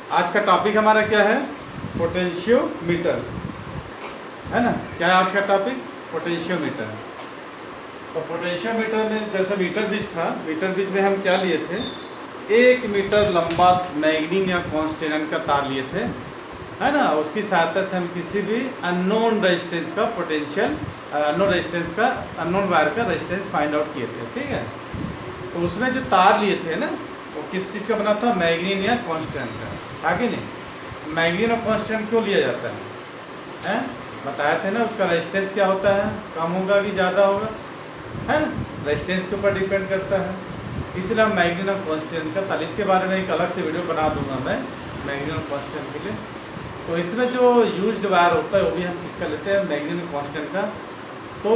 आज का टॉपिक हमारा क्या है? पोटेंशियोमीटर, है ना। क्या है आज का टॉपिक? पोटेंशियोमीटर। तो पोटेंशियोमीटर में जैसे मीटर ब्रिज था, मीटर ब्रिज में हम क्या लिए थे? 1 मीटर लंबा मैग्नीन या कॉन्स्टेंट का तार लिए थे, है ना। उसकी सहायता से हम किसी भी अननोन रेजिस्टेंस का पोटेंशियल, अननोन वायर का रेजिस्टेंस फाइंड आउट किए थे, ठीक है। तो उसमें जो तार लिए थे ना, वो किस चीज़ का बना था? मैग्नीन या कांस्टेंट का, था कि नहीं? मैग्नीन और कांस्टेंट क्यों लिया जाता है? हैं, बताए थे ना, उसका रेजिस्टेंस क्या होता है, कम होगा कि ज़्यादा होगा, है ना। रेजिस्टेंस के ऊपर डिपेंड करता है, इसलिए हम मैग्नीन और कांस्टेंट का, ताल इसके बारे में एक अलग से वीडियो बना दूंगा मैं मैग्नीन और कांस्टेंट के लिए। तो इसमें जो यूज्ड वायर होता है वो भी हम किसका लेते हैं? मैग्नीन और कांस्टेंट का। तो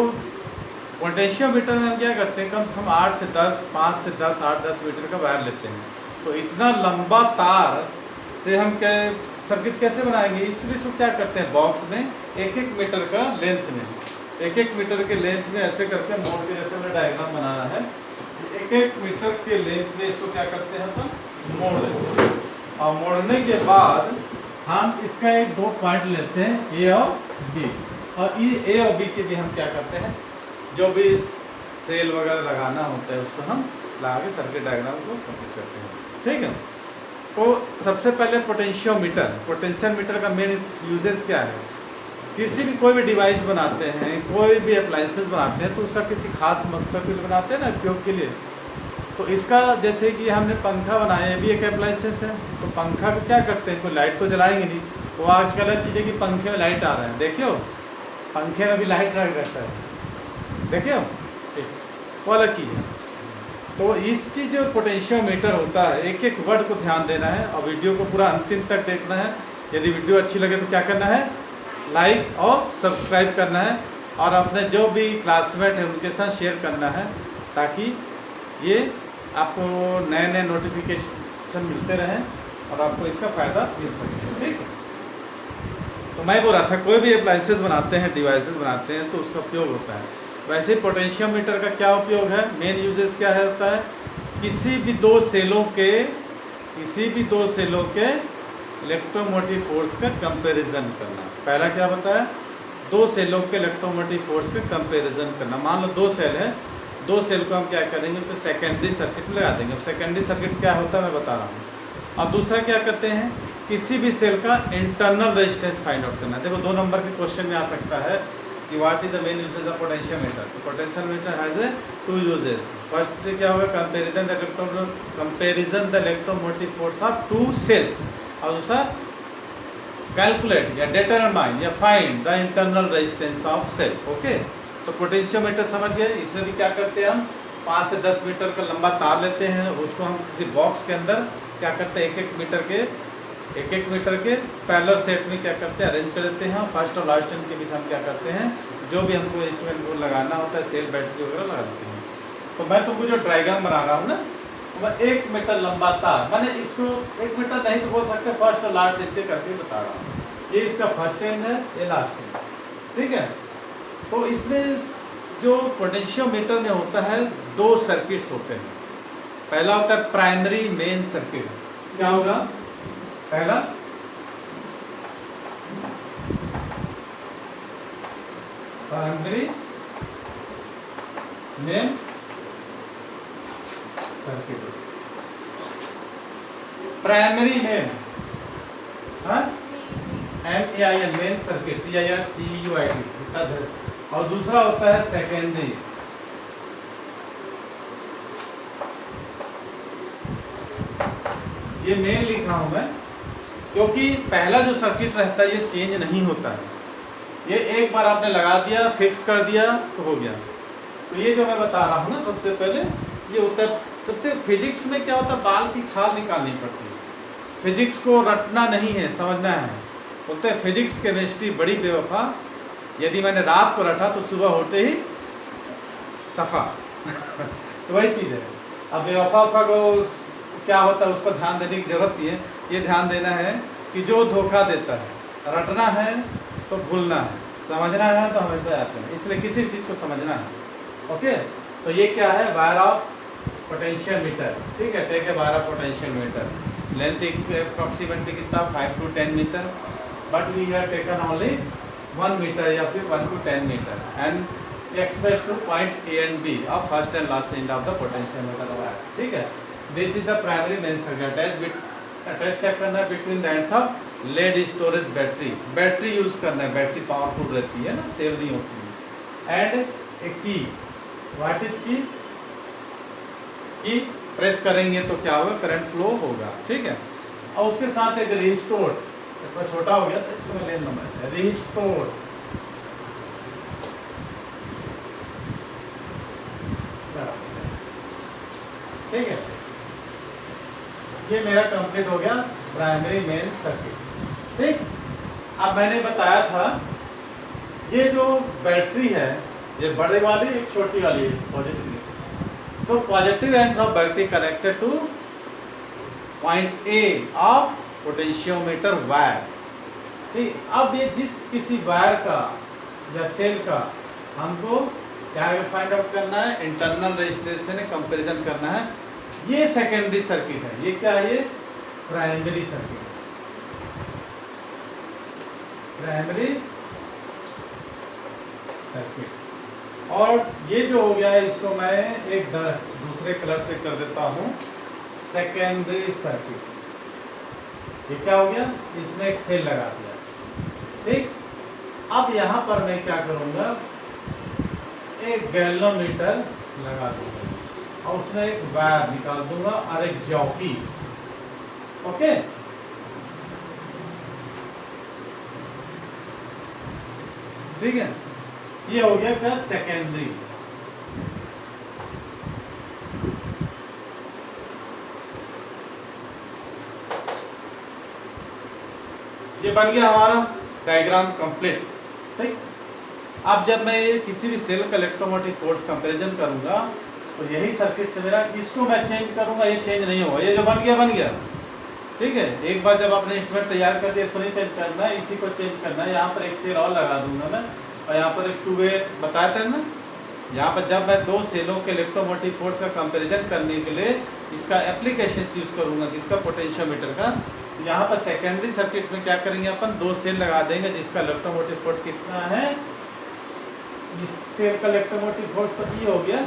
पोटेंशियोमीटर में हम क्या करते हैं, कम से कम 8 से 10, 5 से 10, 8-10 मीटर का वायर लेते हैं। तो इतना लंबा तार से हम क्या सर्किट कैसे बनाएंगे? इसलिए इसको क्या करते हैं, बॉक्स में 1-1 मीटर का लेंथ में, 1-1 मीटर के लेंथ में ऐसे करके मोड़ के, जैसे हमें डायग्राम बनाना है, 1-1 मीटर के लेंथ में इसको क्या करते हैं अपन? मोड़ देते हैं। और मोड़ने के बाद हम इसका एक 2 पॉइंट लेते हैं, ए और बी, और ए और बी के भी हम क्या करते हैं, जो भी सेल वगैरह लगाना होता है उसको हम लगा के सर्किट डायग्राम को कंप्लीट करते हैं, ठीक है। तो सबसे पहले पोटेंशियोमीटर का मेन यूजेस क्या है? किसी भी कोई भी डिवाइस बनाते हैं, कोई भी अप्लाइंसेस बनाते हैं, तो उसका किसी खास मकसद के लिए बनाते हैं ना, उपयोग के लिए। तो इसका जैसे कि हमने पंखा बनाया, ये भी एक अप्लाइंसेस है। तो पंखा को क्या करते हैं, कोई लाइट तो जलाएंगे नहीं, वो आजकल अलग चीज़ है कि पंखे में लाइट आ रहा है, देखियो पंखे में भी लाइट रहता है, देखियो वो अलग चीज़ है। तो इस चीज़ जो पोटेंशियोमीटर होता है, एक एक वर्ड को ध्यान देना है और वीडियो को पूरा अंतिम तक देखना है। यदि वीडियो अच्छी लगे तो क्या करना है? लाइक और सब्सक्राइब करना है, और अपने जो भी क्लासमेट हैं उनके साथ शेयर करना है, ताकि ये आपको नए नए नोटिफिकेशन मिलते रहें और आपको इसका फ़ायदा मिल सके, ठीक है। तो मैं बोल रहा था, कोई भी अप्लाइंसेस बनाते हैं, डिवाइसेस बनाते हैं, तो उसका उपयोग होता है। वैसे ही पोटेंशियोमीटर का क्या उपयोग है, मेन यूजेस क्या है होता है? किसी भी दो सेलों के इलेक्ट्रोमोटिव फोर्स का कंपैरिजन करना। पहला क्या बताया? 2 सेलों के इलेक्ट्रोमोटिव फोर्स का कंपैरिजन करना। मान लो 2 सेल है, 2 सेल को हम क्या करेंगे, तो सेकेंडरी सर्किट में लगा देंगे। अब सेकेंडरी सर्किट क्या होता है मैं बता रहा हूँ। और दूसरा क्या करते हैं, किसी भी सेल का इंटरनल रेजिस्टेंस फाइंड आउट करना। देखो 2 नंबर के क्वेश्चन में आ सकता है कि what is the main usages of potentiometer. तो potentiometer has a 2 usages. First क्या होगा, comparison the electromotive force of 2 cells, और दूसरा कैलकुलेट या डिटरमाइन या find the internal resistance of cell. Okay, तो पोटेंशियोमीटर समझ गए। इसमें भी क्या करते हैं, हम 5 से 10 मीटर का लंबा तार लेते हैं, उसको हम किसी बॉक्स के अंदर क्या करते हैं, 1-1 मीटर के पैरेलल सेट में क्या करते हैं, अरेंज कर देते हैं। फर्स्ट और लास्ट एंड के बीच हम क्या करते हैं, जो भी हमको इंस्ट्रूमेंट को लगाना होता है, सेल बैटरी वगैरह लगा देते हैं। तो मैं तुमको जो डायग्राम बना रहा हूँ ना, तो मैं 1 मीटर लंबा तार, मैंने इसको 1 मीटर नहीं तो बोल सकते, फर्स्ट और लास्ट एंड के करके बता रहा हूँ। ये इसका फर्स्ट एंड है, ये लास्ट एंड, ठीक है। तो इसमें जो पोटेंशियोमीटर में होता है, 2 सर्किट्स होते हैं। पहला होता है प्राइमरी मेन सर्किट। क्या होगा पहला? Primary main circuit, primary main, हाँ, MAIN मेन सर्किट, CIRCUIT। और दूसरा होता है सेकेंडरी। ये मेन लिखा हूं मैं क्योंकि पहला जो सर्किट रहता है ये चेंज नहीं होता है। ये एक बार आपने लगा दिया, फिक्स कर दिया तो हो गया। तो ये जो मैं बता रहा हूँ ना, सबसे पहले ये होता है, सबसे फिजिक्स में क्या होता है, बाल की खाल निकालनी पड़ती है। फिजिक्स को रटना नहीं है, समझना है। बोलते हैं फिजिक्स केमिस्ट्री बड़ी बेवफा, यदि मैंने रात को रटा तो सुबह होते ही सफ़ा। तो वही चीज़ है। अब बेवफा को क्या होता है, उसको ध्यान देने की ज़रूरत नहीं है। ये ध्यान देना है कि जो धोखा देता है, रटना है तो भूलना है, समझना है तो हमेशा याद करना, इसलिए किसी भी चीज़ को समझना है। ओके, तो ये क्या है, वायर ऑफ पोटेंशियोमीटर, ठीक है, take a wire of potentiometer. Length approximately कितना 5 to 10 metre, but we have taken only 1 metre या फिर 1 to 10 metre and express to point A and B of first and last end of the potentiometer wire. ठीक है, this is the primary main circuit. Attach क्या करना है between the ends of lead storage battery. Battery use करना है, battery powerful रहती है ना, सेल नहीं होती है। एंड ए की, व्हाट इज की प्रेस करेंगे तो क्या होगा, करंट फ्लो होगा। ठीक है, और उसके साथ एक रिस्टोर, थोड़ा छोटा हो गया तो इसमें लेन नंबर है रिस्टोर। ठीक है, ये मेरा कंप्लीट हो गया प्राइमरी मेन सर्किट। ठीक, अब मैंने बताया था ये जो बैटरी है, ये बड़े वाली एक छोटी वाली है पॉजिटिव, तो positive end of battery connected to point A of potentiometer wire. ठीक, अब ये जिस किसी वायर का या सेल का हमको क्या फाइंड आउट करना है, इंटरनल रेजिस्टेंस से कंपैरिजन करना है। ये सेकेंडरी सर्किट है, ये क्या है, ये प्राइमरी सर्किट, प्राइमरी सर्किट। और ये जो हो गया है इसको मैं एक दूसरे कलर से कर देता हूँ, सेकेंडरी सर्किट। ये क्या हो गया, इसमें एक सेल लगा दिया। ठीक, अब यहाँ पर मैं क्या करूँगा, एक गैल्वेनोमीटर लगा दूंगा और उसमें एक वायर निकाल दूंगा और एक जॉकी। ओके, ठीक है, ये हो गया क्या, सेकेंडरी। ये बन गया हमारा डायग्राम कंप्लीट। ठीक, अब जब मैं किसी भी सेल का इलेक्ट्रोमोटिव फोर्स कंपैरिजन करूंगा तो यही सर्किट से मेरा, इसको मैं चेंज करूंगा, ये चेंज नहीं होगा, ये जो बन गया। ठीक है, एक बार जब आपने इंस्ट्रूमेंट तैयार कर दिया, इसको नहीं चेंज करना है, इसी को चेंज करना है। यहाँ पर एक सेल और लगा दूंगा मैं, और यहाँ पर एक 2 वे बताया था ना, यहाँ पर जब मैं दो सेलों के इलेक्ट्रोमोटिव फोर्स का कंपैरिजन करने के लिए इसका एप्लीकेशन यूज करूँगा, इसका पोटेंशियोमीटर का। यहाँ पर सेकेंडरी सर्किट्स में क्या करेंगे, अपन 2 सेल लगा देंगे जिसका इलेक्ट्रोमोटिव फोर्स कितना है, इस सेल का इलेक्ट्रोमोटिव फोर्स तो E हो गया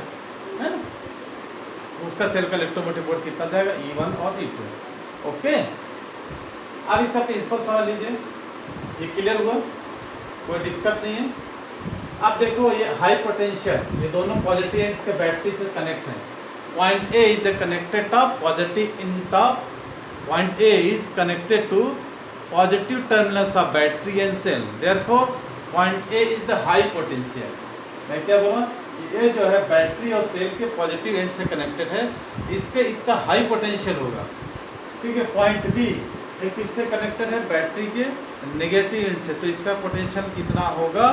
है ना, उसका सेल का इलेक्ट्रोमोटिव फोर्स कितना जाएगा, E1 और E2। ओके, अब इसका प्रिंसिपल समझ लीजिए, ये क्लियर हुआ, कोई दिक्कत नहीं है। अब देखो ये हाई पोटेंशियल, ये दोनों पॉजिटिव एंड्स के बैटरी से कनेक्ट हैं। Point A is the connected top positive in top, point A is connected to positive terminals of battery and cell, therefore point A is the high potential. मैं क्या बोला, ये जो है battery और सेल के पॉजिटिव एंड से connected है, इसका हाई पोटेंशियल होगा। ठीक है, पॉइंट बी ये किससे कनेक्टेड है, बैटरी के नेगेटिव एंड से, तो इसका पोटेंशियल कितना होगा,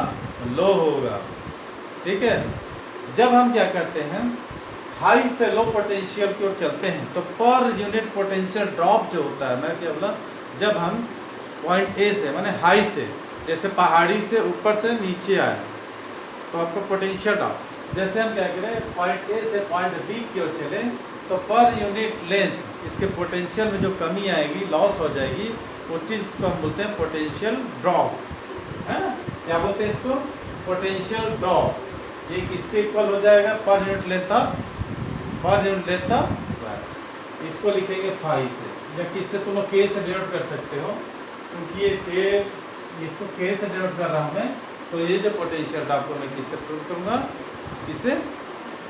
लो होगा। ठीक है, जब हम क्या करते हैं, हाई से लो पोटेंशियल की ओर चलते हैं तो पर यूनिट पोटेंशियल ड्रॉप जो होता है, मैं क्या बोला, जब हम पॉइंट ए से माने हाई से, जैसे पहाड़ी से ऊपर से नीचे आए तो आपका पोटेंशियल ड्रॉप, जैसे हम क्या करें, पॉइंट ए से पॉइंट बी की ओर चले तो पर यूनिट लेंथ इसके पोटेंशियल में जो कमी आएगी, लॉस हो जाएगी, उस चीज़ को हम बोलते हैं पोटेंशियल ड्रॉप, है ना। क्या बोलते हैं इसको, पोटेंशियल ड्रॉप। ये किसके इक्वल हो जाएगा, पर यूनिट लेंथ ऑफ, इसको लिखेंगे फाई से, या किससे तुम लोग के से डिनोट कर सकते हो, क्योंकि ये के, इसको के से डिनोट कर रहा हूँ मैं, तो ये जो पोटेंशियल ड्रॉप को मैं किससे प्रूव करूँगा, इससे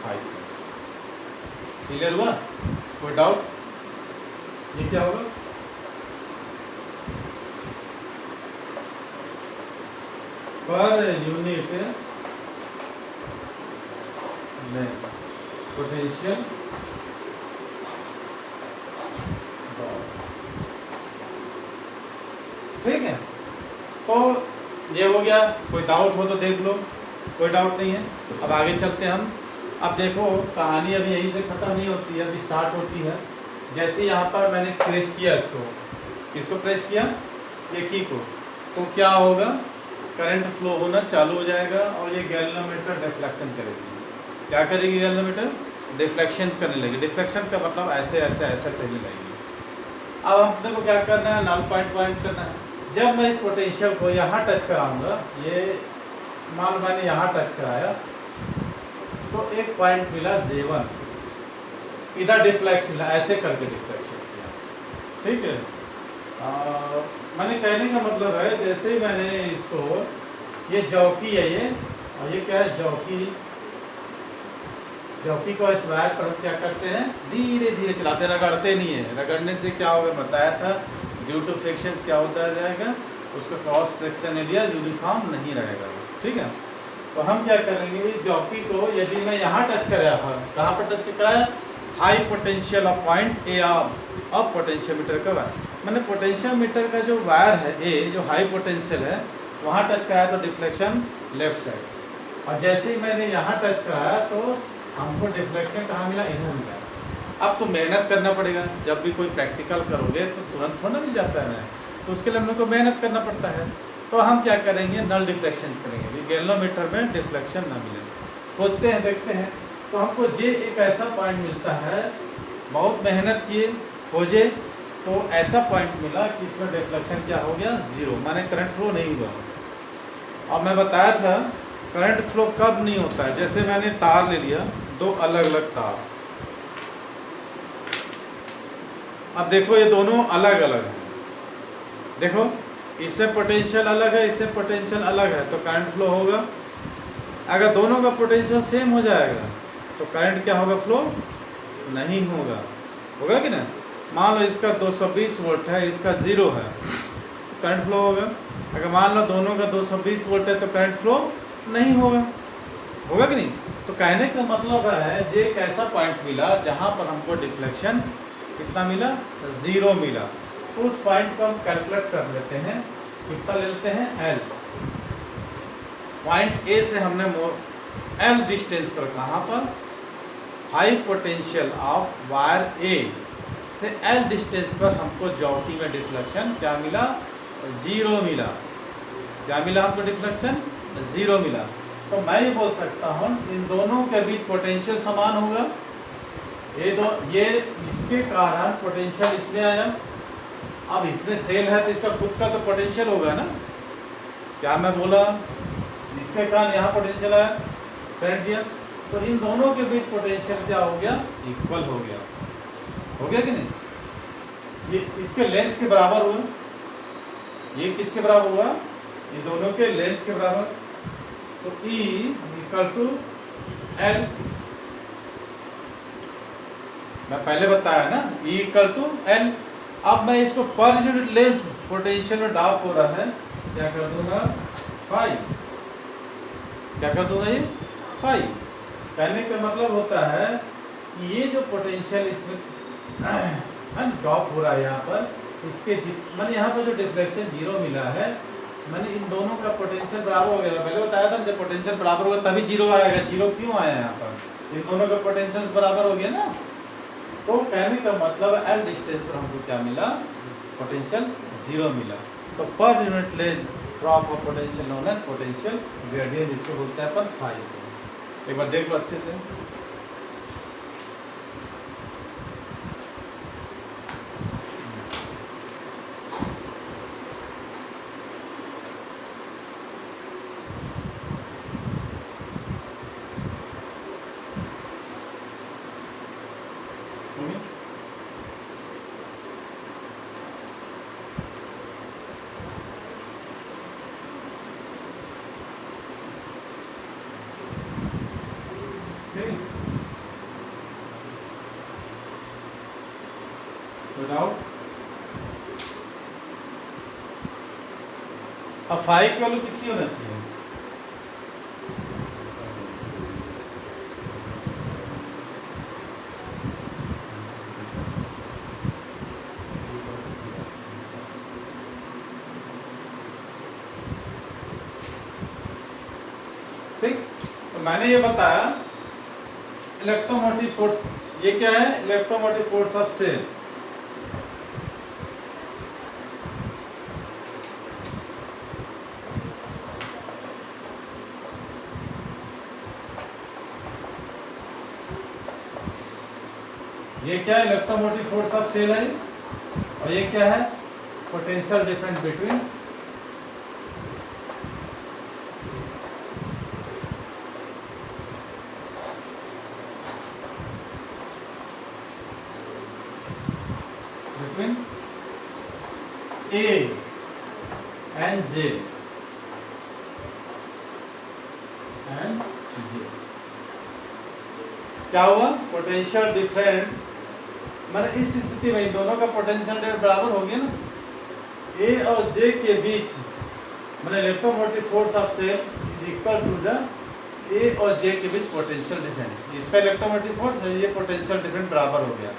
फाई से। क्लियर हुआ, कोई डाउट, ये क्या होगा, per unit length potential drop. ठीक है, तो ये हो गया, कोई डाउट हो तो देख लो, कोई डाउट नहीं है। अब आगे चलते हैं हम। अब देखो कहानी अभी यहीं से ख़त्म नहीं होती है, अभी स्टार्ट होती है। जैसे यहाँ पर मैंने प्रेस किया इसको, किसको प्रेस किया, ये की को, तो क्या होगा, करंट फ्लो होना चालू हो जाएगा और ये गैल्वेनोमीटर डिफ्लेक्शन करेगी। क्या करेगी गैल्वेनोमीटर, डिफ्लेक्शन करने लगेगी। डिफ्लेक्शन का मतलब ऐसे ऐसे ऐसे चलने लगेगी। अब अपने को क्या करना है, नल पॉइंट पॉइंट करना है। जब मैं इस पोटेंशियल को यहाँ टच कराऊंगा, ये मान लो मैंने यहाँ टच कराया तो एक पॉइंट मिला J1, इधर डिफ्लेक्शन मिला, ऐसे करके डिफ्लेक्शन किया, ठीक है। मैंने कहने का मतलब है जैसे ही मैंने इसको, ये जौकी है ये, और ये क्या है जौकी, जौकी को इस वायर पर हम क्या करते हैं, धीरे धीरे चलाते हैं, रगड़ते नहीं है। रगड़ने से क्या होगा बताया था, ड्यू टू फ्रिक्शंस क्या होता जाएगा, उसका क्रॉस सेक्शन एरिया यूनिफॉर्म नहीं रहेगा, ठीक है। तो हम क्या करेंगे, इस जॉकी को यदि मैं यहाँ टच कराया था, कहाँ पर टच कराया, high potential of point A of potentiometer का वायर, मैंने पोटेंशियोमीटर का जो वायर है ए, जो हाई पोटेंशियल है, वहाँ टच कराया तो डिफ्लेक्शन लेफ्ट साइड, और जैसे ही मैंने यहाँ टच कराया तो हमको डिफ्लेक्शन कहाँ मिला, इधर मिला। अब तो मेहनत करना पड़ेगा, जब भी कोई प्रैक्टिकल करोगे तो तुरंत थोड़ा मिल जाता है, तो उसके लिए हम लोग को मेहनत करना पड़ता है। तो हम क्या करेंगे, नल डिफ्लेक्शन करेंगे, गैल्वेनोमीटर में डिफ्लेक्शन ना मिले, खोजते हैं देखते हैं, तो हमको जे एक ऐसा पॉइंट मिलता है, बहुत मेहनत किए खोजे तो ऐसा पॉइंट मिला कि इसमें डिफ्लेक्शन क्या हो गया, 0, माने करंट फ्लो नहीं हुआ। अब मैं बताया था करंट फ्लो कब नहीं होता है, जैसे मैंने तार ले लिया, दो अलग अलग तार, अब देखो ये दोनों अलग अलग हैं, देखो इससे पोटेंशियल अलग है, इससे पोटेंशियल अलग है, तो करंट फ्लो होगा। अगर दोनों का पोटेंशियल सेम हो जाएगा तो करंट क्या होगा, फ्लो नहीं होगा, होगा कि ना। मान लो इसका 220 वोल्ट है, इसका 0 है, तो करंट फ्लो होगा। अगर मान लो दोनों का 220 वोल्ट है तो करंट फ्लो नहीं होगा, होगा कि नहीं। तो कहने का मतलब है जे एक ऐसा पॉइंट मिला जहाँ पर हमको डिफ्लेक्शन कितना मिला, 0 मिला, तो उस पॉइंट को हम कैलकुलेट कर लेते हैं, कितना ले लेते हैं, L। पॉइंट ए से हमने L डिस्टेंस पर, कहाँ पर, हाई पोटेंशियल ऑफ वायर ए से L डिस्टेंस पर हमको जॉकी में डिफ्लेक्शन क्या मिला, 0 मिला। क्या मिला हमको, डिफ्लेक्शन 0 मिला। तो मैं ये बोल सकता हूँ इन दोनों के बीच पोटेंशियल समान होगा, ये इसके कारण पोटेंशियल इसमें आया, अब इसमें सेल है तो इसका खुद का तो पोटेंशियल होगा ना, क्या मैं बोला, इसके कारण यहाँ पोटेंशियल आया, करंट दिया, तो इन दोनों के बीच पोटेंशियल क्या हो गया, इक्वल हो गया, हो गया कि नहीं। ये इसके लेंथ के बराबर हुआ, ये किसके बराबर हुआ, ये दोनों के लेंथ के बराबर, तो E इक्वल टू L, मैं पहले बताया ना, E इक्वल टू L। अब मैं इसको पर यूनिट लेंथ पोटेंशियल में ड्रॉप हो रहा है, क्या कर दूंगा, 5, क्या कर दूंगा, ये 5। कहने का मतलब होता है कि ये जो पोटेंशियल इसमें ड्रॉप हो रहा है यहाँ पर, इसके मैंने यहाँ पर जो डिफ्लेक्शन 0 मिला है, मैंने इन दोनों का पोटेंशियल बराबर हो गया, पहले बताया था जब पोटेंशियल बराबर होगा तभी 0 आएगा, 0 क्यों आया यहाँ पर, इन दोनों का पोटेंशियल बराबर हो गया ना। तो कहने का मतलब L डिस्टेंस पर हमको क्या मिला, पोटेंशियल 0 मिला। तो per unit length drop of potential known है पोटेंशियल ग्रेडियंट, जिसको बोलते हैं पर फाई से। एक बार देख लो अच्छे से, डाउट। अब फाई की वैल्यू कितनी होना चाहिए, ठीक। तो मैंने ये बताया इलेक्ट्रोमोटिव फोर्स, ये क्या है, इलेक्ट्रोमोटिव फोर्स ऑफ सेल। ये क्या है, इलेक्ट्रोमोटिव फोर्स ऑफ सेल है, और ये क्या है, potential difference between A and J क्या हुआ, पोटेंशियल डिफरेंस, मैंने इस स्थिति में इन दोनों का पोटेंशियल डिफरेंस बराबर हो गया ना, A और J के बीच मैंने electromotive force of cell is equal to the A और J के बीच पोटेंशियल डिफरेंस, इसका इलेक्ट्रोमोटिव फोर्स है, ये पोटेंशियल डिफरेंस बराबर हो गया,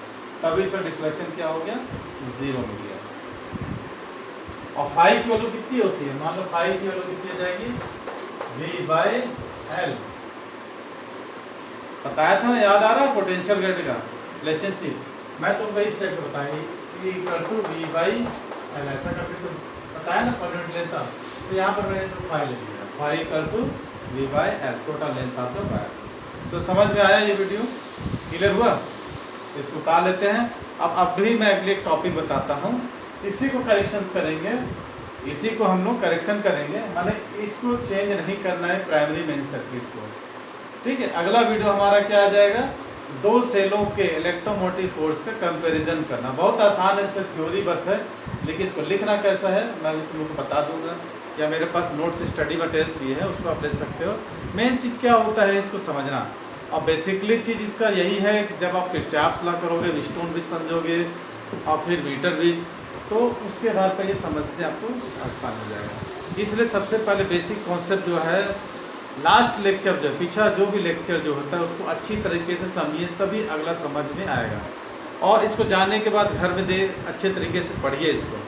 तभी इसका डिफ्लेक्शन क्या हो गया, 0 मिल गया। और फाई की वैल्यू कितनी होती है, मान लो फाई की वैल्यू कितनी हो जाएगी, V/L, बताया था, याद आ रहा है पोटेंशियल ग्रेडियंट का रिलेशनशिप, मैं तुमको वही स्टेप पे बताया, E/V/L ऐसा करके तो बताया ना पर यूनिट लेंथ, तो यहाँ पर मैंने इसको फाई ले लिया, phi V/L total length of the wire. तो समझ में आया ये वीडियो, क्लियर हुआ, इसको उतार लेते हैं। अब भी मैं अगले एक टॉपिक बताता हूँ, इसी को करेक्शन करेंगे, इसी को हम लोग करेक्शन करेंगे, माने इसको चेंज नहीं करना है प्राइमरी मेन सर्किट को, ठीक है। अगला वीडियो हमारा क्या आ जाएगा, दो सेलों के इलेक्ट्रोमोटिव फोर्स का कंपैरिजन करना, बहुत आसान है, इससे थ्योरी बस है, लेकिन इसको लिखना कैसा है मैं भी तुम लोग को बता दूंगा, या मेरे पास नोट्स स्टडी मटेरियल भी है, उसको आप ले सकते हो। मेन चीज़ क्या होता है इसको समझना, और बेसिकली चीज़ इसका यही है कि जब आप किरचॉफ लॉ करोगे, व्हीटस्टोन ब्रिज समझोगे और फिर मीटर ब्रिज, तो उसके आधार पर ये समझते आपको आसान हो जाएगा। इसलिए सबसे पहले बेसिक कॉन्सेप्ट जो है, लास्ट लेक्चर जो पीछा जो भी लेक्चर जो होता है उसको अच्छी तरीके से समझिए, तभी अगला समझ में आएगा। और इसको जानने के बाद घर में अच्छे तरीके से पढ़िए इसको,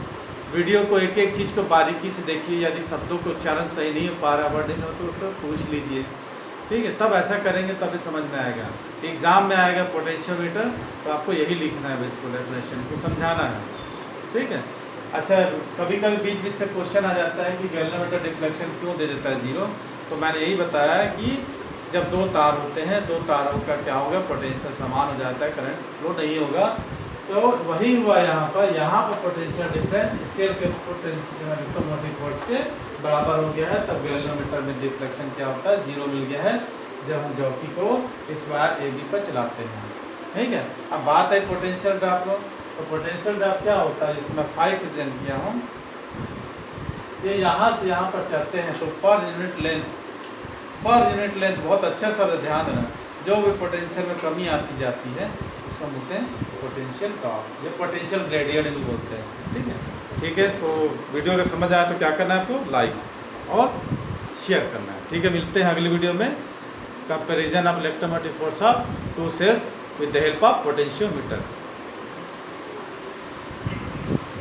वीडियो को एक एक चीज़ को बारीकी से देखिए, यदि शब्दों को उच्चारण सही नहीं हो पा रहा, वर्ड नहीं समझ तो उसको पूछ लीजिए, ठीक है। तब ऐसा करेंगे तभी समझ में आएगा। एग्ज़ाम में आएगा पोटेंशियोमीटर, तो आपको यही लिखना है, बेसिक डेफिनेशन इसको समझाना है, ठीक है। अच्छा, कभी कभी बीच बीच से क्वेश्चन आ जाता है कि गैल्वेनोमीटर डिफ्लेक्शन क्यों दे देता है 0, तो मैंने यही बताया कि जब दो तार होते हैं, दो तारों का क्या होगा, पोटेंशियल समान हो जाता है, करंट फ्लो नहीं होगा, तो वही हुआ यहाँ पर पोटेंशियल डिफरेंस सेल के पोटेंशियल इलेक्ट्रोमोटिव फोर्स के बराबर हो गया है, तब गैल्वेनोमीटर में डिफ्लेक्शन क्या होता है, 0 मिल गया है, जब हम जॉकी को इस वायर AB पर चलाते हैं, ठीक है। अब बात है पोटेंशियल ड्रॉप को, तो पोटेंशियल ड्रॉप क्या होता है, इसमें फाई से प्रेजेंट किया हूँ, ये यहाँ से यहाँ पर चलते हैं, तो पर यूनिट लेंथ बहुत अच्छा सा ध्यान देना, जो भी पोटेंशियल में कमी आती जाती है उसको बोलते हैं पोटेंशियल ड्रॉप, या पोटेंशियल ग्रेडियंट भी बोलते हैं, ठीक है। ठीक है, तो वीडियो अगर समझ आया तो क्या करना है आपको, लाइक और शेयर करना है, ठीक है। मिलते हैं अगली वीडियो में, comparison of electromotive force of two cells with the help of potentiometer.